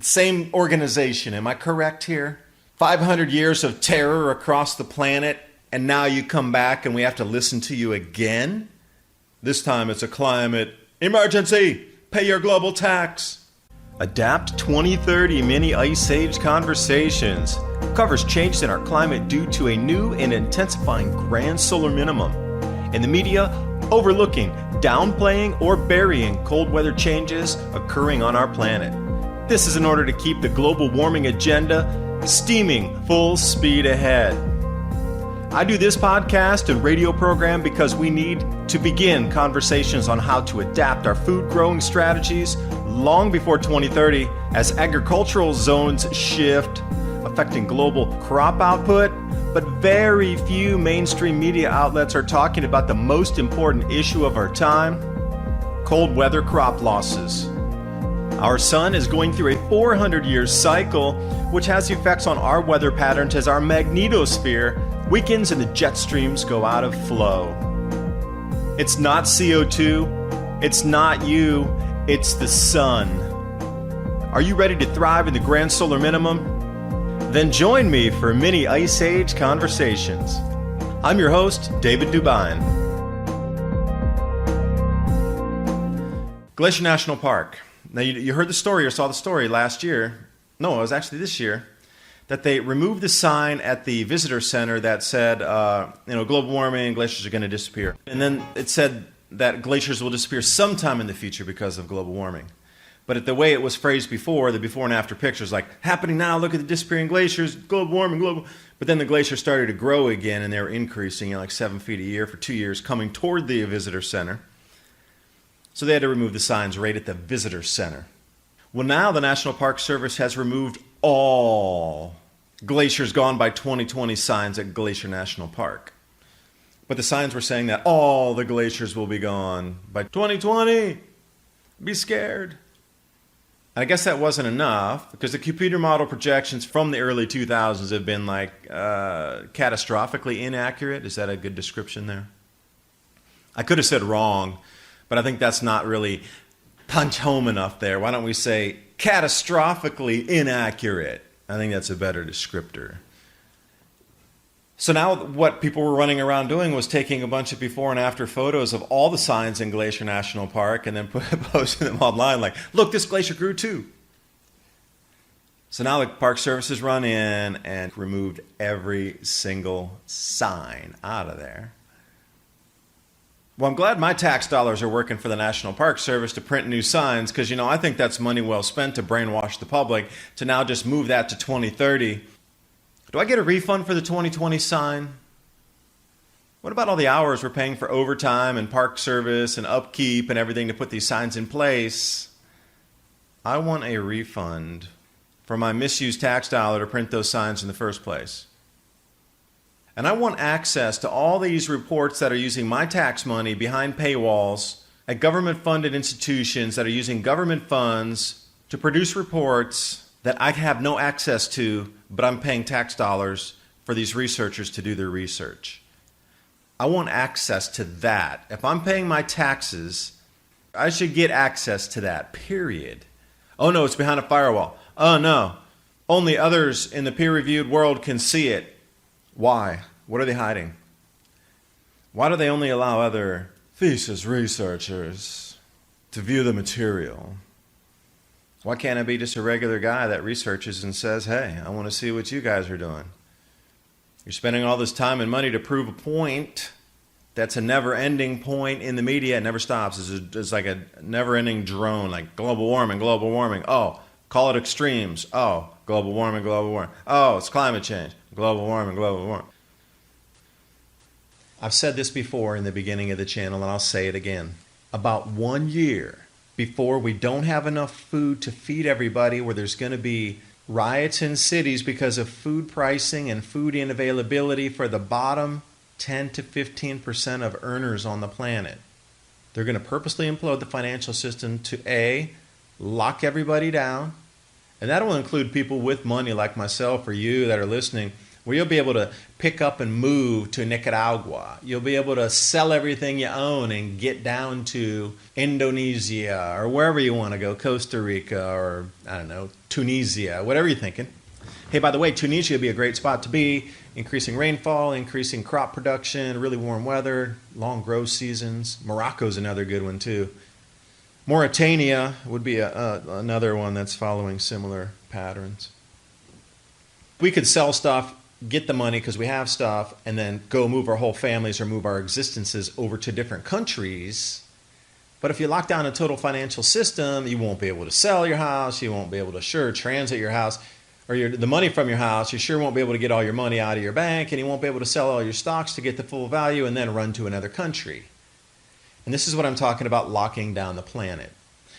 Same organization, am I correct here? 500 years of terror across the planet, and now you come back and we have to listen to you again? This time it's a climate emergency. Pay your global tax. Adapt 2030 Mini Ice Age Conversations covers changes in our climate due to a new and intensifying grand solar minimum. In the media, overlooking, downplaying, or burying cold weather changes occurring on our planet. This is in order to keep the global warming agenda steaming full speed ahead. I do this podcast and radio program because we need to begin conversations on how to adapt our food growing strategies long before 2030 as agricultural zones shift, affecting global crop output, but very few mainstream media outlets are talking about the most important issue of our time: cold weather crop losses. Our sun is going through a 400-year cycle, which has effects on our weather patterns as our magnetosphere weakens and the jet streams go out of flow. It's not CO2, it's not you, it's the sun. Are you ready to thrive in the grand solar minimum? Then join me for Mini Ice Age Conversations. I'm your host, David DuByne. Glacier National Park. Now, you heard the story or saw the story last year. No, it was actually this year, that they removed the sign at the visitor center that said, global warming, glaciers are going to disappear. And then it said that glaciers will disappear sometime in the future because of global warming. But the way it was phrased before, the before and after pictures, like, happening now, look at the disappearing glaciers, global warming, global. But then the glaciers started to grow again, and they were increasing, like 7 feet a year for 2 years, coming toward the visitor center. So they had to remove the signs right at the visitor center. Well, now the National Park Service has removed all glaciers gone by 2020 signs at Glacier National Park. But the signs were saying that all the glaciers will be gone by 2020. Be scared. I guess that wasn't enough, because the computer model projections from the early 2000s have been catastrophically inaccurate. Is that a good description there? I could have said wrong, but I think that's not really punch home enough there. Why don't we say catastrophically inaccurate? I think that's a better descriptor. So now what people were running around doing was taking a bunch of before and after photos of all the signs in Glacier National Park and then posting them online like, look, this glacier grew too. So now the Park Service has run in and removed every single sign out of there. Well, I'm glad my tax dollars are working for the National Park Service to print new signs, because, I think that's money well spent to brainwash the public to now just move that to 2030. Do I get a refund for the 2020 sign? What about all the hours we're paying for overtime and park service and upkeep and everything to put these signs in place? I want a refund for my misused tax dollar to print those signs in the first place. And I want access to all these reports that are using my tax money behind paywalls at government-funded institutions that are using government funds to produce reports that I have no access to, but I'm paying tax dollars for these researchers to do their research. I want access to that. If I'm paying my taxes, I should get access to that, period. Oh no, it's behind a firewall. Oh no, only others in the peer-reviewed world can see it. Why? What are they hiding? Why do they only allow other thesis researchers to view the material? Why can't I be just a regular guy that researches and says, hey, I want to see what you guys are doing? You're spending all this time and money to prove a point that's a never-ending point in the media. It never stops. It's like a never-ending drone, like global warming, global warming. Oh, call it extremes. Oh, global warming, global warming. Oh, it's climate change. Global warming, global warming. I've said this before in the beginning of the channel, and I'll say it again. About 1 year before we don't have enough food to feed everybody, where there's going to be riots in cities because of food pricing and food unavailability for the bottom 10 to 15% of earners on the planet. They're going to purposely implode the financial system to A, lock everybody down, and that will include people with money like myself or you that are listening, where you'll be able to pick up and move to Nicaragua. You'll be able to sell everything you own and get down to Indonesia or wherever you want to go, Costa Rica or, I don't know, Tunisia, whatever you're thinking. Hey, by the way, Tunisia would be a great spot to be. Increasing rainfall, increasing crop production, really warm weather, long growth seasons. Morocco's another good one too. Mauritania would be another one that's following similar patterns. We could sell stuff, get the money because we have stuff, and then go move our whole families or move our existences over to different countries. But if you lock down a total financial system, you won't be able to sell your house, you won't be able to transit your house, or the money from your house, you sure won't be able to get all your money out of your bank, and you won't be able to sell all your stocks to get the full value and then run to another country. And this is what I'm talking about, locking down the planet.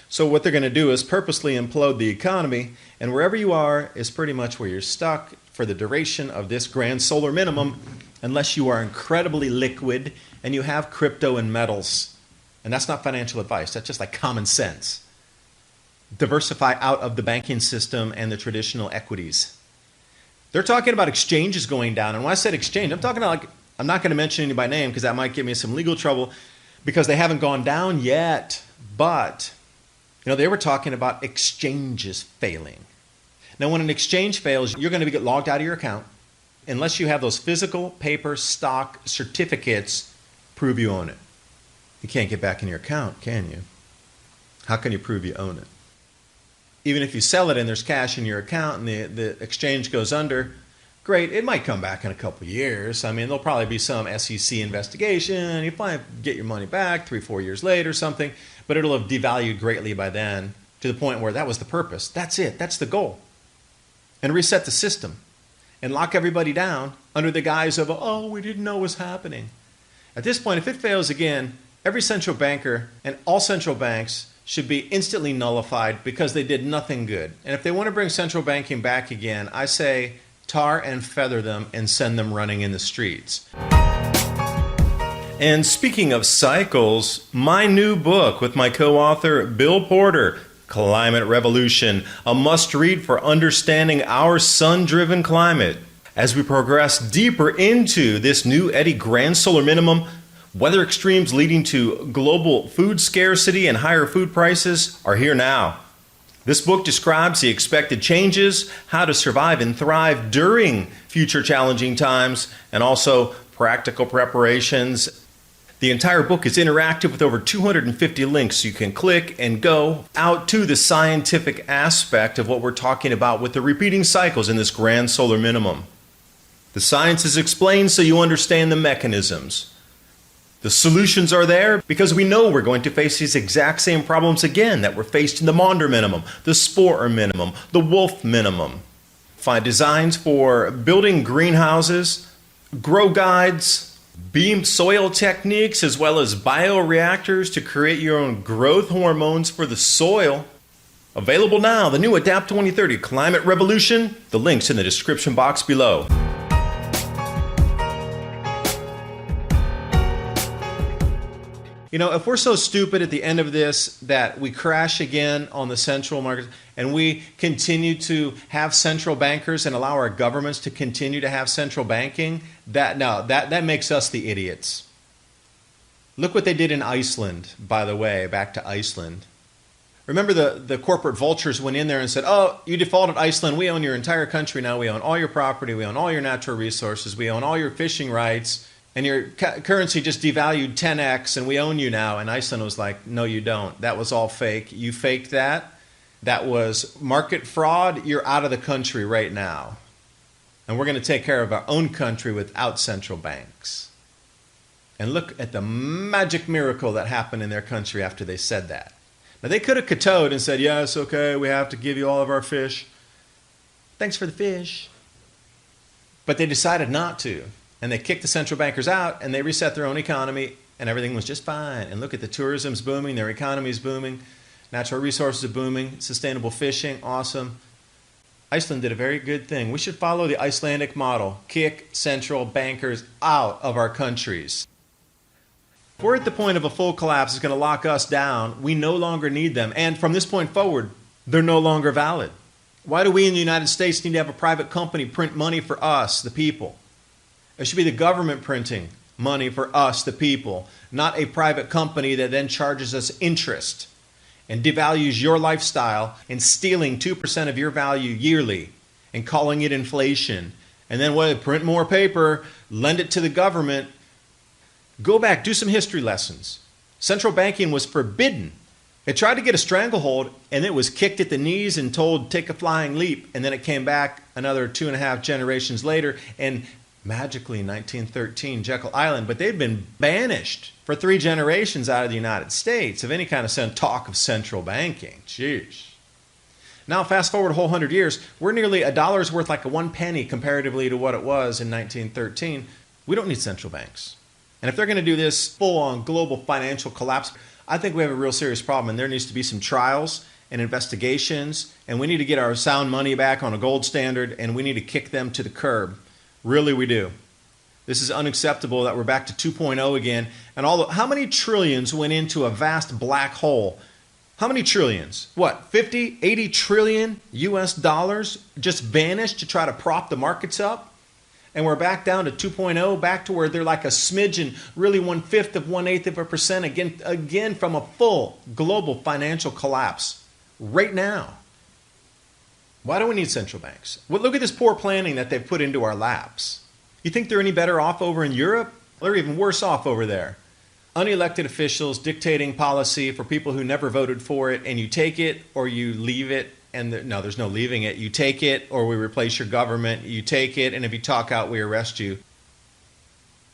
So what they're going to do is purposely implode the economy, and wherever you are is pretty much where you're stuck for the duration of this grand solar minimum, unless you are incredibly liquid and you have crypto and metals. And that's not financial advice, that's just like common sense. Diversify out of the banking system and the traditional equities. They're talking about exchanges going down, and when I said exchange, I'm talking about, like, I'm not going to mention any by name because that might get me some legal trouble because they haven't gone down yet, but they were talking about exchanges failing. Now, when an exchange fails, you're going to get logged out of your account unless you have those physical paper stock certificates prove you own it. You can't get back in your account, can you? How can you prove you own it? Even if you sell it and there's cash in your account and the exchange goes under, great, it might come back in a couple of years. I mean, there'll probably be some SEC investigation. You probably get your money back 3-4 years later or something, but it'll have devalued greatly by then to the point where that was the purpose. That's it. That's the goal. And reset the system and lock everybody down under the guise of, oh, we didn't know what was happening. At this point, if it fails again, every central banker and all central banks should be instantly nullified because they did nothing good. And if they want to bring central banking back again, I say tar and feather them and send them running in the streets. And speaking of cycles, my new book with my co-author Bill Porter, Climate Revolution, a must-read for understanding our sun-driven climate. As we progress deeper into this new eddy grand solar minimum, weather extremes leading to global food scarcity and higher food prices are here now. This book describes the expected changes, how to survive and thrive during future challenging times, and also practical preparations. The entire book is interactive with over 250 links, so you can click and go out to the scientific aspect of what we're talking about with the repeating cycles in this grand solar minimum. The science is explained so you understand the mechanisms. The solutions are there because we know we're going to face these exact same problems again that were faced in the Maunder minimum, the Sporer minimum, the Wolf minimum. Find designs for building greenhouses, grow guides, beam soil techniques, as well as bioreactors to create your own growth hormones for the soil. Available now, the new Adapt 2030 Climate Revolution. The link's in the description box below. If we're so stupid at the end of this that we crash again on the central markets and we continue to have central bankers and allow our governments to continue to have central banking, that makes us the idiots. Look what they did in Iceland, by the way, back to Iceland. Remember the corporate vultures went in there and said, oh, you defaulted Iceland, we own your entire country now, we own all your property, we own all your natural resources, we own all your fishing rights, and your currency just devalued 10x and we own you now. And Iceland was like, no, you don't. That was all fake. You faked that. That was market fraud. You're out of the country right now. And we're going to take care of our own country without central banks. And look at the magic miracle that happened in their country after they said that. Now, they could have kowtowed and said, yes, okay, we have to give you all of our fish. Thanks for the fish. But they decided not to. And they kicked the central bankers out, and they reset their own economy, and everything was just fine. And look at the tourism's booming, their economy's booming, natural resources are booming, sustainable fishing, awesome. Iceland did a very good thing. We should follow the Icelandic model. Kick central bankers out of our countries. If we're at the point of a full collapse that's going to lock us down, we no longer need them. And from this point forward, they're no longer valid. Why do we in the United States need to have a private company print money for us, the people? It should be the government printing money for us, the people, not a private company that then charges us interest and devalues your lifestyle and stealing 2% of your value yearly and calling it inflation. And then print more paper, lend it to the government. Go back, do some history lessons. Central banking was forbidden. It tried to get a stranglehold, and it was kicked at the knees and told, take a flying leap. And then it came back another 2.5 generations later, and magically in 1913, Jekyll Island. But they'd been banished for 3 generations out of the United States of any kind of talk of central banking. Jeez. Now, fast forward a whole 100 years, we're nearly $1 worth, like a 1 penny comparatively to what it was in 1913. We don't need central banks. And if they're going to do this full-on global financial collapse, I think we have a real serious problem, and there needs to be some trials and investigations, and we need to get our sound money back on a gold standard, and we need to kick them to the curb. Really, we do. This is unacceptable that we're back to 2.0 again. And how many trillions went into a vast black hole? How many trillions? What, 50, 80 trillion US dollars just vanished to try to prop the markets up? And we're back down to 2.0, back to where they're like a smidgen, really 1/5 of 1/8 of a percent, again from a full global financial collapse right now. Why do we need central banks? Well, look at this poor planning that they've put into our laps. You think they're any better off over in Europe? They're even worse off over there. Unelected officials dictating policy for people who never voted for it, and you take it or you leave it. And no, there's no leaving it. You take it or we replace your government. You take it, and if you talk out, we arrest you.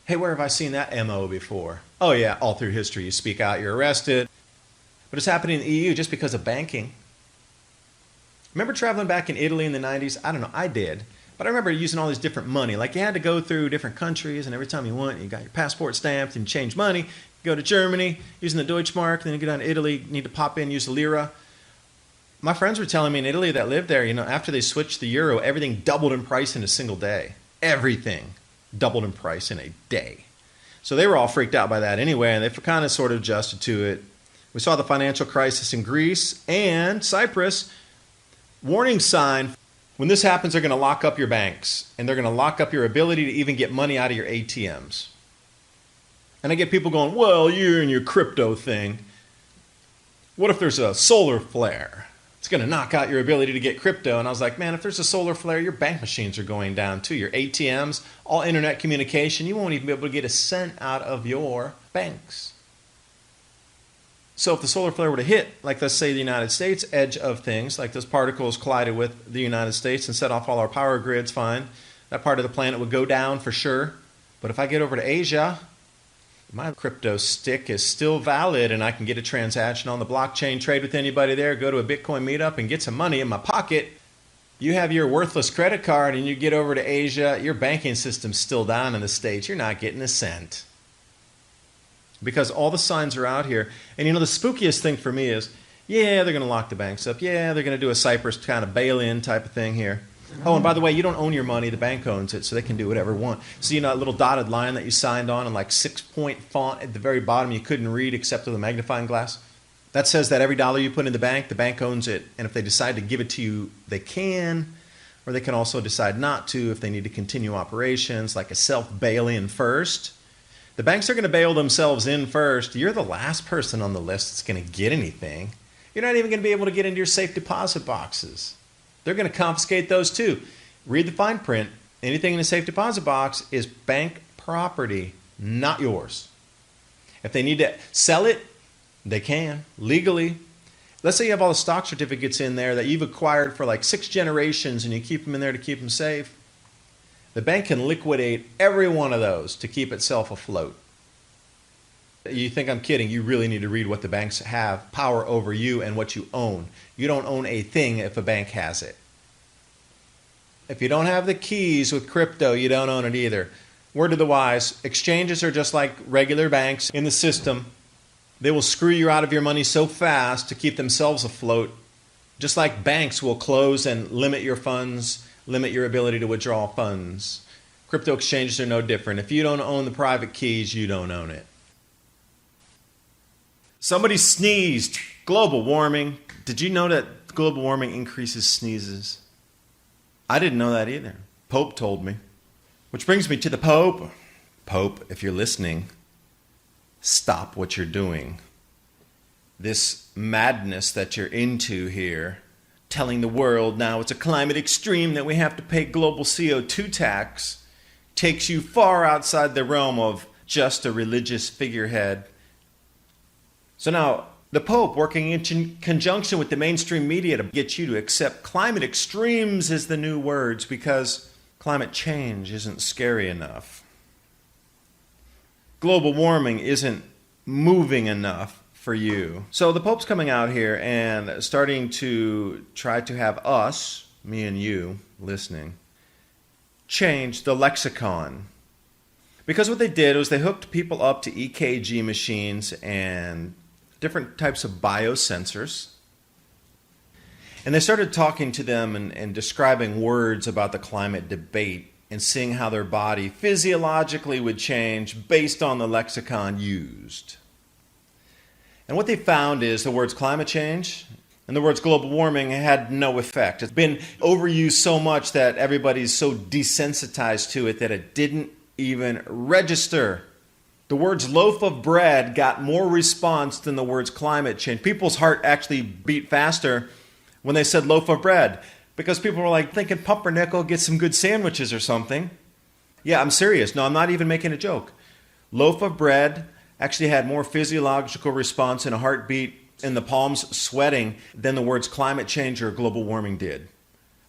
Hey, where have I seen that MO before? Oh yeah, all through history. You speak out, you're arrested. But it's happening in the EU just because of banking. Remember traveling back in Italy in the 90s? I don't know, I did. But I remember using all this different money. Like you had to go through different countries, and every time you went, you got your passport stamped and you change money. You go to Germany using the Deutschmark, and then you go down to Italy, you need to pop in, use the lira. My friends were telling me in Italy that lived there, after they switched the euro, everything doubled in price in a single day. Everything doubled in price in a day. So they were all freaked out by that anyway, and they kind of sort of adjusted to it. We saw the financial crisis in Greece and Cyprus. Warning sign, when this happens, they're going to lock up your banks, and they're going to lock up your ability to even get money out of your ATMs. And I get people going, well, you and your crypto thing. What if there's a solar flare? It's going to knock out your ability to get crypto. And I was like, man, if there's a solar flare, your bank machines are going down too. Your ATMs, all internet communication, you won't even be able to get a cent out of your banks. So if the solar flare were to hit, like let's say the United States edge of things, like those particles collided with the United States and set off all our power grids, fine. That part of the planet would go down for sure. But if I get over to Asia, my crypto stick is still valid, and I can get a transaction on the blockchain, trade with anybody there, go to a Bitcoin meetup and get some money in my pocket. You have your worthless credit card and you get over to Asia, your banking system's still down in the States. You're not getting a cent. Because all the signs are out here. And the spookiest thing for me is, yeah, they're going to lock the banks up. Yeah, they're going to do a Cyprus kind of bail-in type of thing here. Oh, and by the way, you don't own your money. The bank owns it, so they can do whatever they want. So that little dotted line that you signed on in like 6-point font at the very bottom you couldn't read except with a magnifying glass? That says that every dollar you put in the bank owns it. And if they decide to give it to you, they can. Or they can also decide not to if they need to continue operations, like a self-bail-in first. The banks are going to bail themselves in first. You're the last person on the list that's going to get anything. You're not even going to be able to get into your safe deposit boxes. They're going to confiscate those too. Read the fine print. Anything in a safe deposit box is bank property, not yours. If they need to sell it, they can, legally. Let's say you have all the stock certificates in there that you've acquired for like 6 generations and you keep them in there to keep them safe. The bank can liquidate every one of those to keep itself afloat. You think I'm kidding? You really need to read what the banks have power over you and what you own. You don't own a thing if a bank has it. If you don't have the keys with crypto, you don't own it either. Word to the wise, exchanges are just like regular banks in the system. They will screw you out of your money so fast to keep themselves afloat. Just like banks will close and limit your funds, limit your ability to withdraw funds. Crypto exchanges are no different. If you don't own the private keys, you don't own it. Somebody sneezed. Global warming. Did you know that global warming increases sneezes. I didn't know that either. Pope told me. Which brings me to the Pope. Pope, if you're listening, stop what you're doing. This madness that you're into here, telling the world now it's a climate extreme that we have to pay global CO2 tax, takes you far outside the realm of just a religious figurehead. So now, the Pope, working in conjunction with the mainstream media to get you to accept climate extremes as the new words because climate change isn't scary enough. Global warming isn't moving enough for you. So the Pope's coming out here and starting to try to have us, me and you, listening, change the lexicon. Because what they did was they hooked people up to EKG machines and different types of biosensors. And they started talking to them and describing words about the climate debate and seeing how their body physiologically would change based on the lexicon used. And what they found is the words climate change and the words global warming had no effect. It's been overused so much that everybody's so desensitized to it that it didn't even register. The words loaf of bread got more response than the words climate change. People's heart actually beat faster when they said loaf of bread because people were like thinking pumpernickel, get some good sandwiches or something. Yeah, I'm serious. No, I'm not even making a joke. Loaf of bread actually had more physiological response in a heartbeat and the palms sweating than the words climate change or global warming did.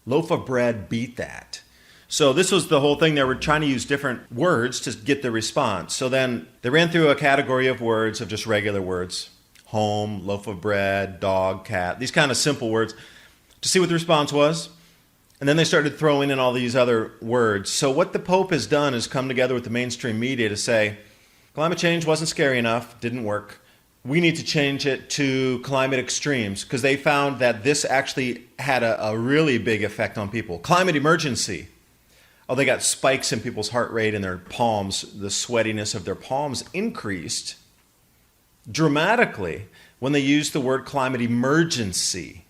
Loaf of bread beat that. So this was the whole thing. They were trying to use different words to get the response. So then they ran through a category of words, of just regular words. Home, loaf of bread, dog, cat, these kind of simple words to see what the response was. And then they started throwing in all these other words. So what the Pope has done is come together with the mainstream media to say, climate change wasn't scary enough, didn't work. We need to change it to climate extremes because they found that this actually had a really big effect on people. Climate emergency. Oh, they got spikes in people's heart rate and their palms, the sweatiness of their palms increased dramatically when they used the word climate emergency.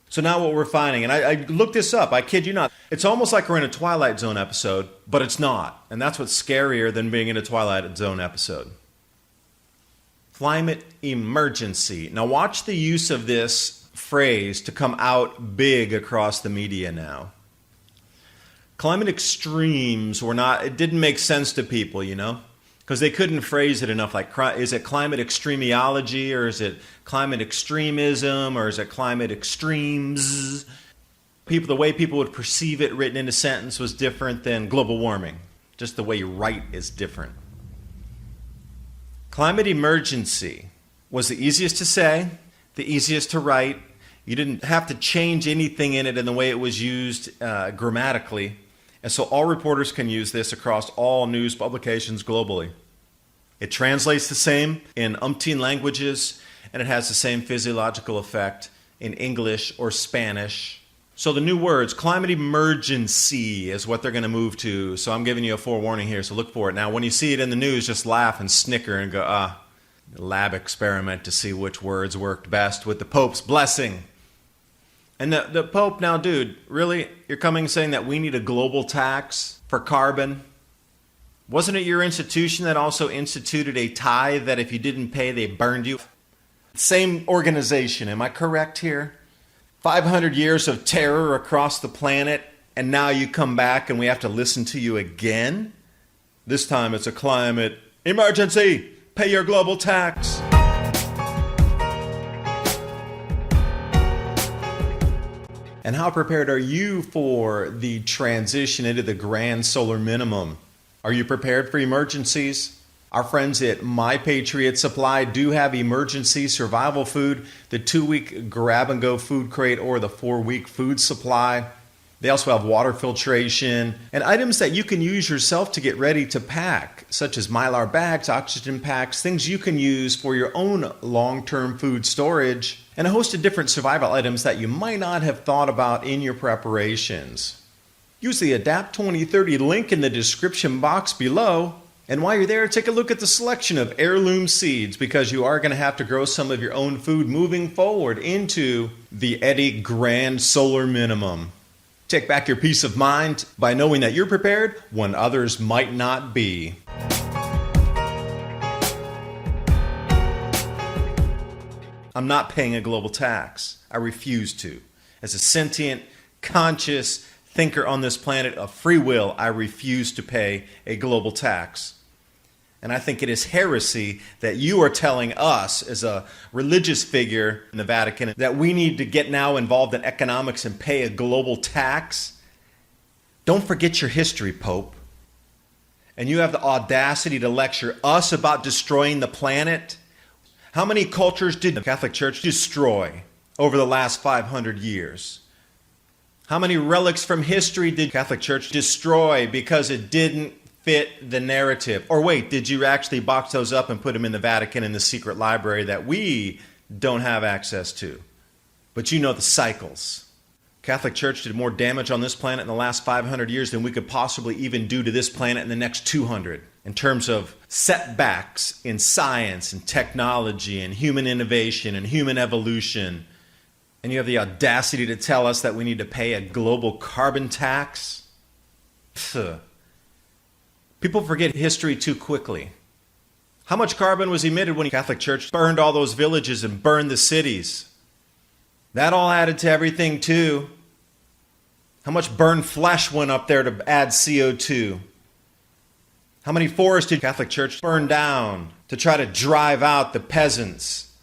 So now what we're finding, and I looked this up, I kid you not, it's almost like we're in a Twilight Zone episode, but it's not. And that's what's scarier than being in a Twilight Zone episode. Climate emergency. Now watch the use of this phrase to come out big across the media now. Climate extremes were not, it didn't make sense to people, you know, because they couldn't phrase it enough. Like, is it climate extremeology, or is it climate extremism, or is it climate extremes? The way people would perceive it written in a sentence was different than global warming. Just the way you write is different. Climate emergency was the easiest to say, the easiest to write. You didn't have to change anything in it in the way it was used grammatically. And so all reporters can use this across all news publications globally. It translates the same in umpteen languages, and it has the same physiological effect in English or Spanish. So the new words, climate emergency, is what they're going to move to. So I'm giving you a forewarning here, so look for it. Now, when you see it in the news, just laugh and snicker and go, lab experiment to see which words worked best with the Pope's blessing. And the Pope, now, dude, really? You're coming saying that we need a global tax for carbon? Wasn't it your institution that also instituted a tithe that if you didn't pay, they burned you? Same organization, am I correct here? 500 years of terror across the planet, and now you come back and we have to listen to you again? This time it's a climate emergency. Pay your global tax. And how prepared are you for the transition into the grand solar minimum? Are you prepared for emergencies? Our friends at My Patriot Supply do have emergency survival food, the 2-week grab-and-go food crate or the 4-week food supply. They also have water filtration and items that you can use yourself to get ready to pack, such as Mylar bags, oxygen packs, things you can use for your own long-term food storage, and a host of different survival items that you might not have thought about in your preparations. Use the Adapt 2030 link in the description box below And while you're there, take a look at the selection of heirloom seeds, because you are going to have to grow some of your own food moving forward into the Eddie Grand Solar Minimum. Take back your peace of mind by knowing that you're prepared when others might not be. I'm not paying a global tax. I refuse to. As a sentient, conscious thinker on this planet of free will, I refuse to pay a global tax. And I think it is heresy that you are telling us as a religious figure in the Vatican that we need to get now involved in economics and pay a global tax. Don't forget your history, Pope. And you have the audacity to lecture us about destroying the planet? How many cultures did the Catholic Church destroy over the last 500 years? How many relics from history did the Catholic Church destroy because it didn't fit the narrative? Or wait, did you actually box those up and put them in the Vatican in the secret library that we don't have access to? But you know the cycles. Catholic Church did more damage on this planet in the last 500 years than we could possibly even do to this planet in the next 200 in terms of setbacks in science and technology and human innovation and human evolution. And you have the audacity to tell us that we need to pay a global carbon tax? Pfft. People forget history too quickly. How much carbon was emitted when the Catholic Church burned all those villages and burned the cities? That all added to everything too. How much burned flesh went up there to add CO2? How many forests did the Catholic Church burn down to try to drive out the peasants?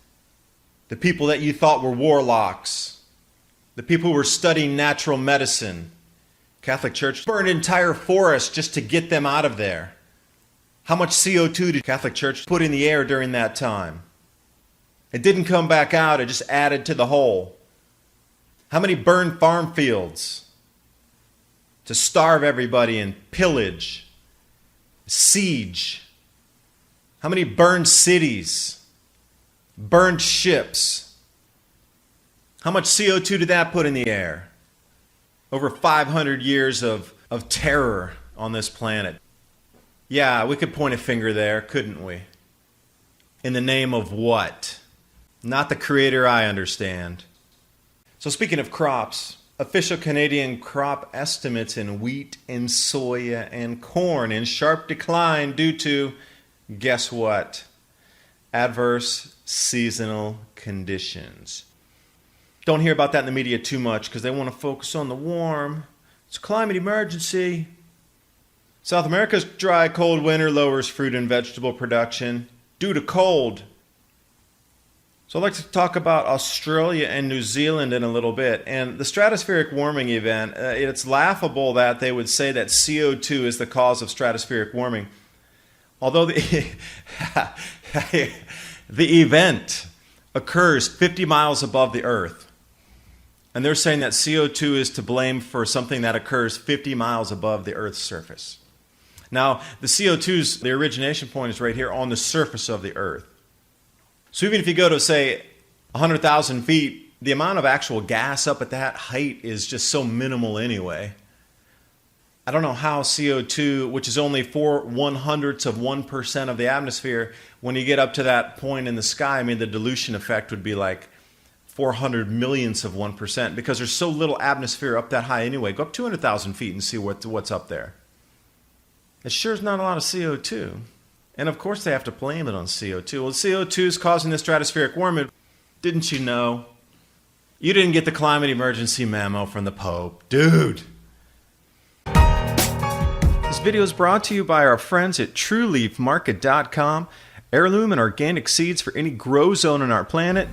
The people that you thought were warlocks? The people who were studying natural medicine? Catholic Church burned entire forests just to get them out of there. How much CO2 did Catholic Church put in the air during that time? It didn't come back out, it just added to the whole. How many burned farm fields to starve everybody and pillage, siege? How many burned cities, burned ships? How much CO2 did that put in the air? Over 500 years of terror on this planet. Yeah, we could point a finger there, couldn't we? In the name of what? Not the creator I understand. So speaking of crops, official Canadian crop estimates in wheat and soya and corn in sharp decline due to, guess what? Adverse seasonal conditions. Don't hear about that in the media too much because they want to focus on the warm. It's a climate emergency. South America's dry, cold winter lowers fruit and vegetable production due to cold. So I'd like to talk about Australia and New Zealand in a little bit. And the stratospheric warming event, it's laughable that they would say that CO2 is the cause of stratospheric warming. Although the event occurs 50 miles above the Earth. And they're saying that CO2 is to blame for something that occurs 50 miles above the Earth's surface. Now, the CO2's, the origination point is right here on the surface of the Earth. So even if you go to, say, 100,000 feet, the amount of actual gas up at that height is just so minimal anyway. I don't know how CO2, which is only 0.04% of the atmosphere, when you get up to that point in the sky, I mean, the dilution effect would be like 400 millionths of 1%, because there's so little atmosphere up that high anyway. Go up 200,000 feet and see what's up there. It sure is not a lot of CO2. And of course they have to blame it on CO2. Well, CO2 is causing the stratospheric warming. Didn't you know? You didn't get the climate emergency memo from the Pope. Dude! This video is brought to you by our friends at TrueLeafMarket.com. Heirloom and organic seeds for any grow zone on our planet.